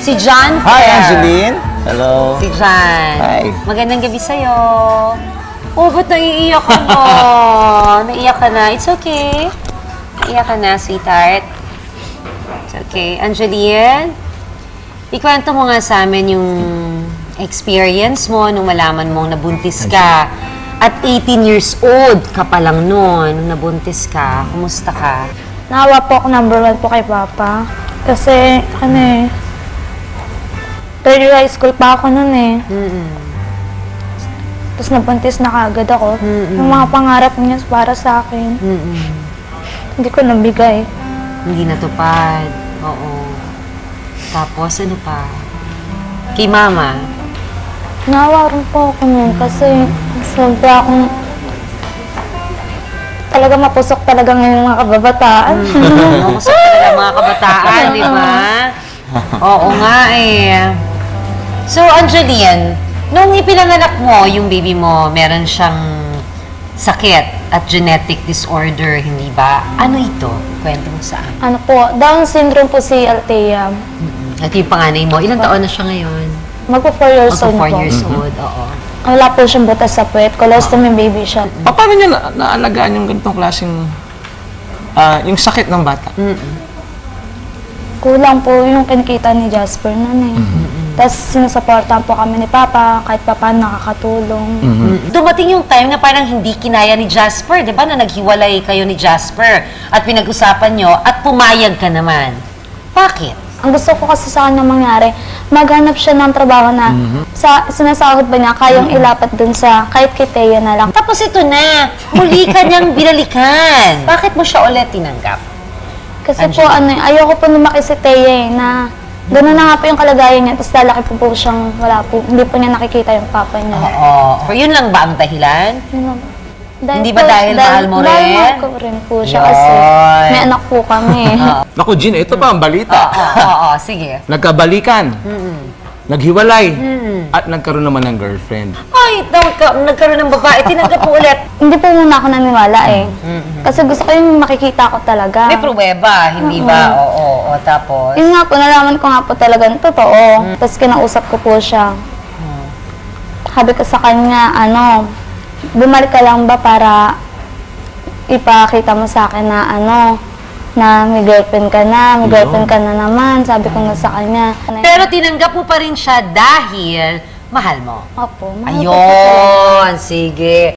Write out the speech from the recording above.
Si John Fair. Hi, Angeline. Hello. Si John. Hi. Magandang gabi sa'yo. Oh, ba't naiiyak ka mo? Naiiyak ka na. It's okay. Naiiyak ka na, sweetheart. It's okay. Angeline, ikwento mo nga sa amin yung experience mo nung malaman mong nabuntis ka. At 18 years old ka pa lang noon, nung nabuntis ka. Kumusta ka? Naawa po ako #1 po kay Papa. Kasi, third year high school pa ako noon eh. Tapos nabuntis na kaagad ako. Yung mga pangarap niya para sa akin, hindi ko nabigay. Hindi natupad. Oo. Tapos, ano pa? Kay Mama? Naawa rin po ako noon kasi sobra akong talaga mapusok talaga ngayong mga kababataan. Mapusok talaga mga kabataan, di ba? Oo nga eh. So, Angeline, nung ipinanganak mo, yung baby mo, meron siyang sakit at genetic disorder, hindi ba? Ano ito? Kwento mo saan? Ano po, Down syndrome po si Althea. At yung panganay mo, ilang taon na siya ngayon? Magpo 4 years old po. 4 years old, oo. Wala po siyang butas sa puwet. Colostomy baby siya. Paano niya naalagaan yung ganitong klaseng yung sakit ng bata? Kulang po yung kinikita ni Jasper nun eh. Tapos sinusuportahan po kami ni Papa, kahit pa paano nakakatulong. Dumating yung time na parang hindi kinaya ni Jasper, di ba? Na naghiwalay kayo ni Jasper at pinag-usapan nyo at pumayag ka naman. Bakit? Ang gusto ko kasi sa kanya mangyari, maghanap siya ng trabaho na sa sinasahod ba niya, kayang ilapat dun sa kahit kiteya na lang. Tapos ito na, muli ka niyang binalikan. Bakit mo siya ulit tinanggap? Kasi po, ayoko po lumaki si Teya eh, na gano'n na nga po yung kalagayan niya, tapos lalaki po siyang wala po, hindi po niya nakikita yung papa niya. Oo. Pero yun lang ba ang dahilan? Yun lang. Hindi ba dahil mahal mo rin? Dahil mahal ko rin po siya kasi may anak po kami. Naku, Jean, ito pa ang balita. Oo, sige. Nagkabalikan, naghiwalay, at nagkaroon naman ng girlfriend. Ay, nagkaroon ng babae, tinanggap mo ulit. Hindi po muna ako naniwala eh. Kasi gusto ko yung makikita ko talaga. May pruweba, hindi ba? Oo, tapos? Yun nga po, nalaman ko nga po talagang totoo. Tapos kinausap ko po siya. Sabi ko sa kanya, bumalik ka lang ba para ipakita mo sa akin na na may girlfriend ka na, may girlfriend ka na naman, sabi ko nga sa kanya. Pero tinanggap mo pa rin siya dahil mahal mo. Opo, mahal ko po Ayun, sige.